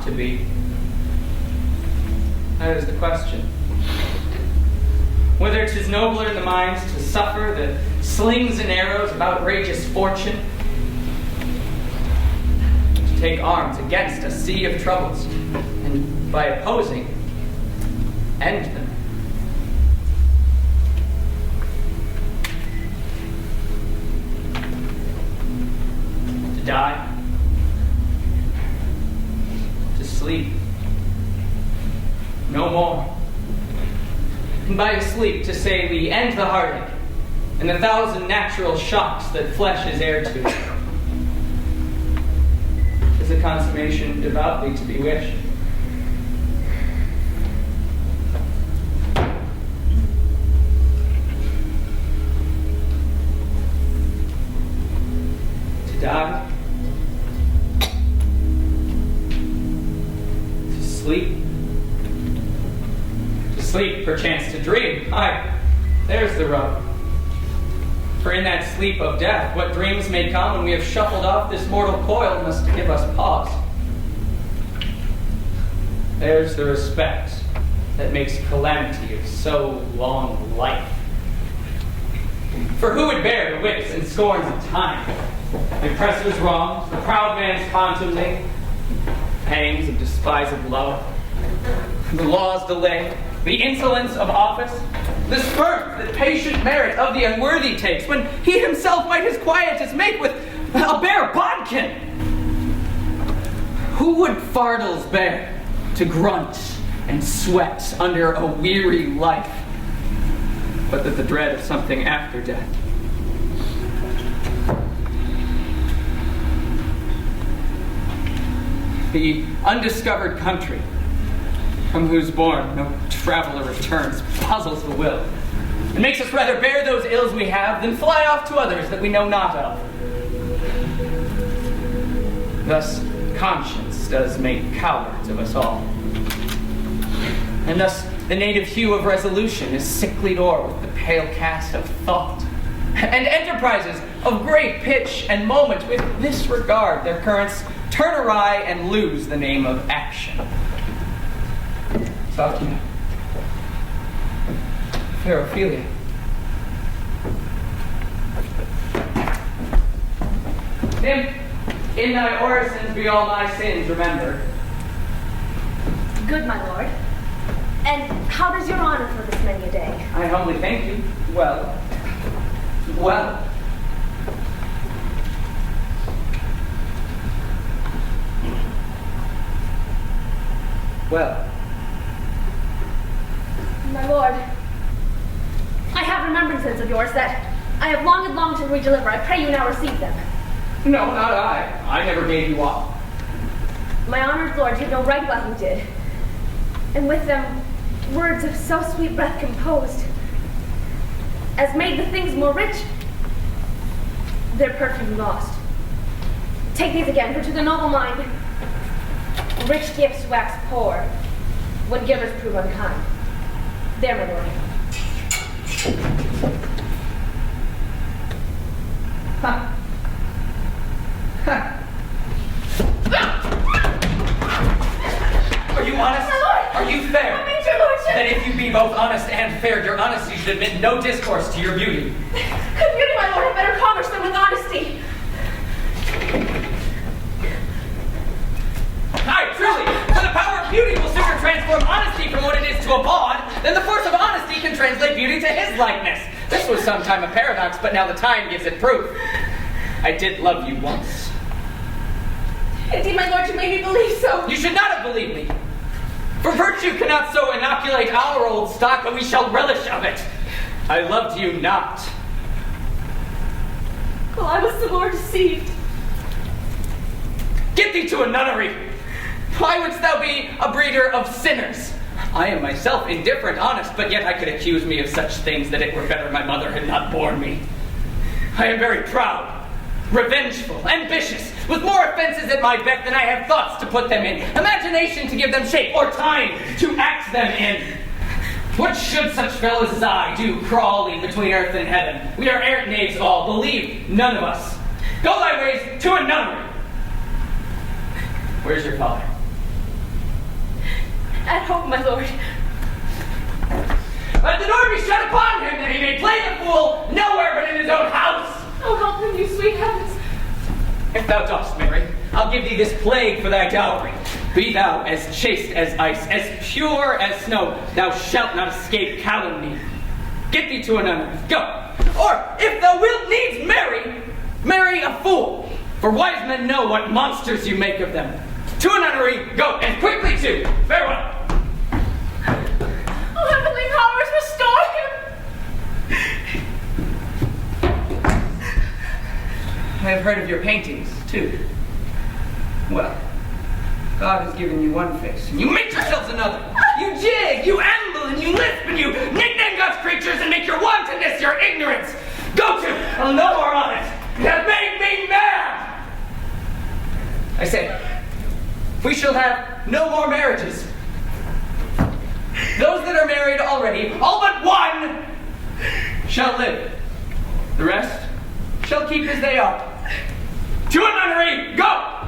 To be? That is the question. Whether 'tis nobler in the mind to suffer the slings and arrows of outrageous fortune, to take arms against a sea of troubles, and by opposing, end them. To die. Sleep. No more. And by sleep to say we end the heartache and the thousand natural shocks that flesh is heir to is a consummation devoutly to be wished. To die. To sleep, perchance to dream. Aye, there's the rub. For in that sleep of death, what dreams may come when we have shuffled off this mortal coil must give us pause. There's the respect that makes calamity of so long life. For who would bear the whips and scorns of time? The oppressor's wrongs, the proud man's contumely, pangs of despised love, the law's delay, the insolence of office, the spurt that patient merit of the unworthy takes, when he himself might his quietus make with a bare bodkin. Who would fardels bear to grunt and sweat under a weary life, but that the dread of something after death? The undiscovered country, from whose bourne no traveler returns, puzzles the will, and makes us rather bear those ills we have than fly off to others that we know not of. Thus, conscience does make cowards of us all. And thus, the native hue of resolution is sicklied o'er with the pale cast of thought. And enterprises of great pitch and moment with this regard their currents turn awry and lose the name of action. Ophelia. Fair Ophelia. In thy orisons be all my sins remembered. Good, my lord. And how does your honor for this many a day? I humbly thank you. Well. My lord, I have remembrances of yours that I have long and longed to redeliver. I pray you now receive them. No, not I. I never gave you up. My honored lord, you know right well who did. And with them, words of so sweet breath composed, as made the things more rich, their perfume lost. Take these again, for to the noble mind, rich gifts wax poor, when givers prove unkind. There, my lord. Ha! Are you honest? My lord! Are you fair? I mean, your lordship! Then if you be both honest and fair, your honesty should admit no discourse to your beauty. Could beauty, my lord, have better commerce than with honesty? Aye, truly! For the power of beauty will sooner transform honesty from what it is to a bawd than the force of honesty can translate beauty to his likeness. This was sometime a paradox, but now the time gives it proof. I did love you once. Indeed, my lord, you made me believe so. You should not have believed me. For virtue cannot so inoculate our old stock, but we shall relish of it. I loved you not. Well, I was possible or deceived. Get thee to a nunnery! Why wouldst thou be a breeder of sinners? I am myself indifferent, honest, but yet I could accuse me of such things that it were better my mother had not borne me. I am very proud, revengeful, ambitious, with more offenses at my beck than I have thoughts to put them in, imagination to give them shape, or time to act them in. What should such fellows as I do crawling between earth and heaven? We are errant knaves all, believe none of us. Go thy ways to a nunnery. Where's your father? At home, my lord. Let the door be shut upon him, that he may play the fool nowhere but in his own house. Oh, help him, you sweet heavens. If thou dost, Mary, I'll give thee this plague for thy dowry. Be thou as chaste as ice, as pure as snow. Thou shalt not escape calumny. Get thee to a nunnery. Go. Or, if thou wilt needs marry a fool. For wise men know what monsters you make of them. To a nunnery, go, and quickly too. Farewell. Oh, heavenly powers, restore him! I have heard of your paintings, too. Well, God has given you one face, and you make yourselves another. You jig, you amble, and you lisp, and you nickname God's creatures and make your wantonness your ignorance. Go to, and no more on it. You have made me mad. I say, we shall have no more marriages. Those that are married already, all but one, shall live. The rest shall keep as they are. To a nunnery, go!